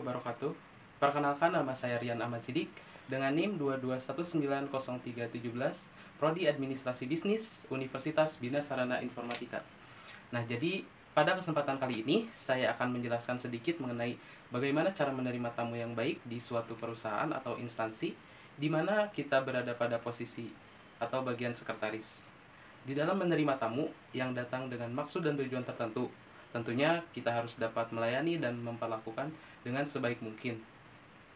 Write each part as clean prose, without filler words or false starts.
wabarakatuh. Perkenalkan, nama saya Rian Ahmad Sidik dengan NIM 221903317, Prodi Administrasi Bisnis, Universitas Bina Sarana Informatika. Nah, jadi pada kesempatan kali ini saya akan menjelaskan sedikit mengenai bagaimana cara menerima tamu yang baik di suatu perusahaan atau instansi di mana kita berada pada posisi atau bagian sekretaris. Di dalam menerima tamu yang datang dengan maksud dan tujuan tertentu, tentunya kita harus dapat melayani dan memperlakukan dengan sebaik mungkin.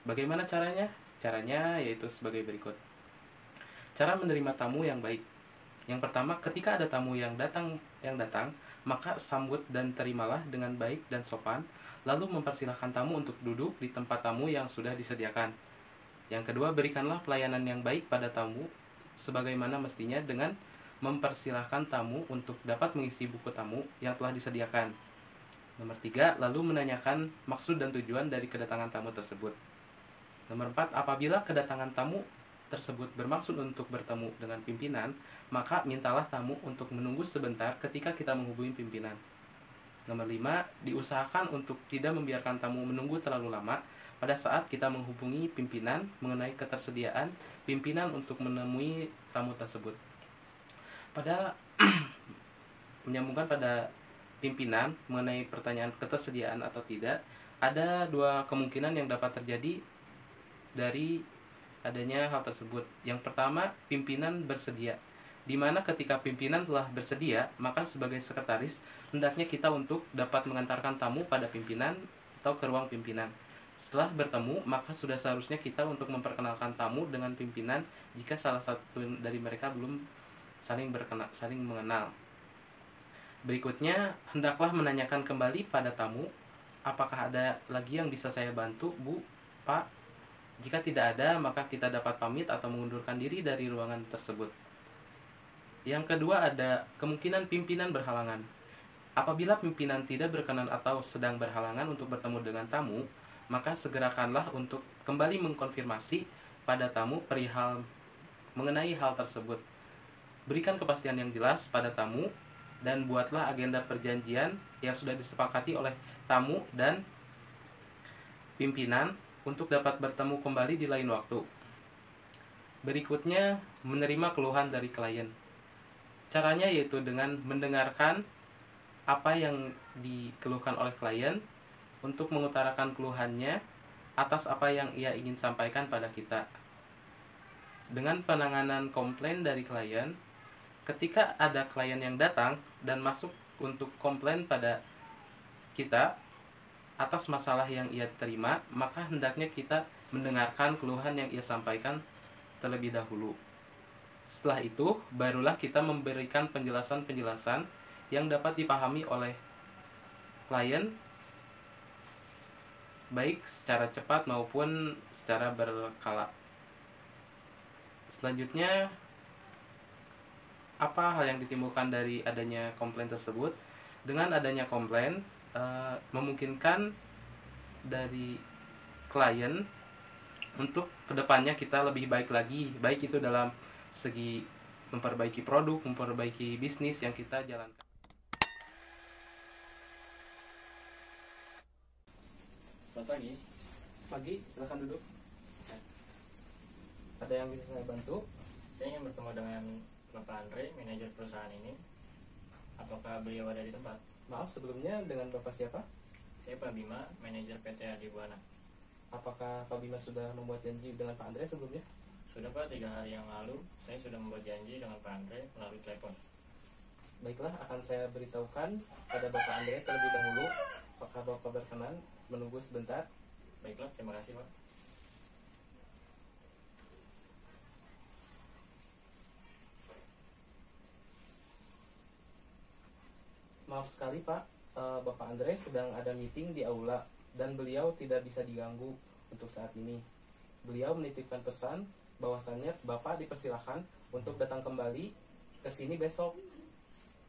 Bagaimana caranya? Caranya yaitu sebagai berikut. Cara menerima tamu yang baik. Yang pertama, ketika ada tamu yang datang, maka sambut dan terimalah dengan baik dan sopan, lalu mempersilahkan tamu untuk duduk di tempat tamu yang sudah disediakan. Yang kedua, berikanlah pelayanan yang baik pada tamu sebagaimana mestinya dengan mempersilahkan tamu untuk dapat mengisi buku tamu yang telah disediakan. Nomor 3, lalu menanyakan maksud dan tujuan dari kedatangan tamu tersebut. Nomor 4, apabila kedatangan tamu tersebut bermaksud untuk bertemu dengan pimpinan, maka mintalah tamu untuk menunggu sebentar ketika kita menghubungi pimpinan. Nomor 5, diusahakan untuk tidak membiarkan tamu menunggu terlalu lama pada saat kita menghubungi pimpinan mengenai ketersediaan pimpinan untuk menemui tamu tersebut. Pada menyambungkan pada pimpinan mengenai pertanyaan ketersediaan atau tidak, ada dua kemungkinan yang dapat terjadi dari adanya hal tersebut. Yang pertama, pimpinan bersedia, di mana ketika pimpinan telah bersedia, maka sebagai sekretaris hendaknya kita untuk dapat mengantarkan tamu pada pimpinan atau ke ruang pimpinan. Setelah bertemu, maka sudah seharusnya kita untuk memperkenalkan tamu dengan pimpinan jika salah satu dari mereka belum saling mengenal. Berikutnya, hendaklah menanyakan kembali pada tamu, apakah ada lagi yang bisa saya bantu, Bu, Pak? Jika tidak ada, maka kita dapat pamit atau mengundurkan diri dari ruangan tersebut. Yang kedua, ada kemungkinan pimpinan berhalangan. Apabila pimpinan tidak berkenan atau sedang berhalangan untuk bertemu dengan tamu, maka segerakanlah untuk kembali mengkonfirmasi pada tamu perihal mengenai hal tersebut. Berikan kepastian yang jelas pada tamu dan buatlah agenda perjanjian yang sudah disepakati oleh tamu dan pimpinan untuk dapat bertemu kembali di lain waktu. Berikutnya, menerima keluhan dari klien. Caranya yaitu dengan mendengarkan apa yang dikeluhkan oleh klien untuk mengutarakan keluhannya atas apa yang ia ingin sampaikan pada kita. Dengan penanganan komplain dari klien, ketika ada klien yang datang dan masuk untuk komplain pada kita atas masalah yang ia terima, maka hendaknya kita mendengarkan keluhan yang ia sampaikan terlebih dahulu. Setelah itu, barulah kita memberikan penjelasan-penjelasan yang dapat dipahami oleh klien, baik secara cepat maupun secara berkala. Selanjutnya, apa hal yang ditimbulkan dari adanya komplain tersebut? Dengan adanya komplain, memungkinkan dari klien untuk kedepannya kita lebih baik lagi, baik itu dalam segi memperbaiki produk, memperbaiki bisnis yang kita jalankan. Selamat pagi. Pagi, silakan duduk. Ada yang bisa saya bantu? Saya ingin bertemu dengan Bapak Andre, manajer perusahaan ini. Apakah beliau ada di tempat? Maaf sebelumnya, dengan Bapak siapa? Saya Pak Bima, manajer PT Adi Buana. Apakah Pak Bima sudah membuat janji dengan Pak Andre sebelumnya? Sudah Pak, 3 hari yang lalu saya sudah membuat janji dengan Pak Andre melalui telepon. Baiklah, akan saya beritahukan pada Bapak Andre terlebih dahulu. Apakah Bapak berkenan menunggu sebentar? Baiklah, terima kasih Pak. Maaf sekali Pak, Bapak Andre sedang ada meeting di aula dan beliau tidak bisa diganggu untuk saat ini. Beliau menitipkan pesan bahwasannya Bapak dipersilahkan untuk datang kembali ke sini besok.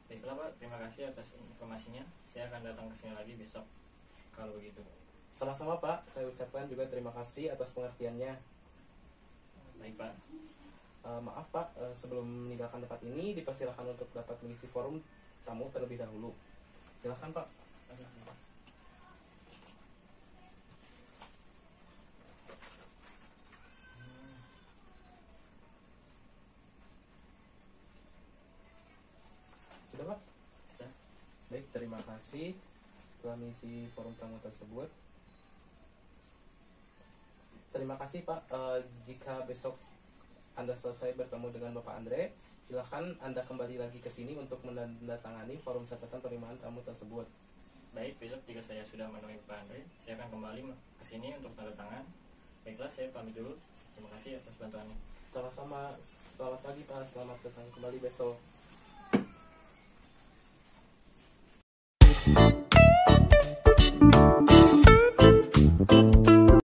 Baiklah Pak, terima kasih atas informasinya. Saya akan datang ke sini lagi besok kalau begitu. Sama-sama Pak, saya ucapkan juga terima kasih atas pengertiannya. Baik Pak. Maaf Pak, sebelum meninggalkan tempat ini dipersilahkan untuk dapat mengisi forum tamu terlebih dahulu. Silakan Pak. Baik, terima kasih telah mengisi forum tamu tersebut. Terima kasih Pak. Jika besok Anda selesai bertemu dengan Bapak Andre, silahkan Anda kembali lagi ke sini untuk menandatangani forum catatan penerimaan tamu tersebut. Baik, besok jika saya sudah menemui Pak Andre, saya akan kembali ke sini untuk tanda tangan. Baiklah, saya pamit dulu. Terima kasih atas bantuannya. Sama-sama, selamat pagi Pak, selamat datang kembali besok.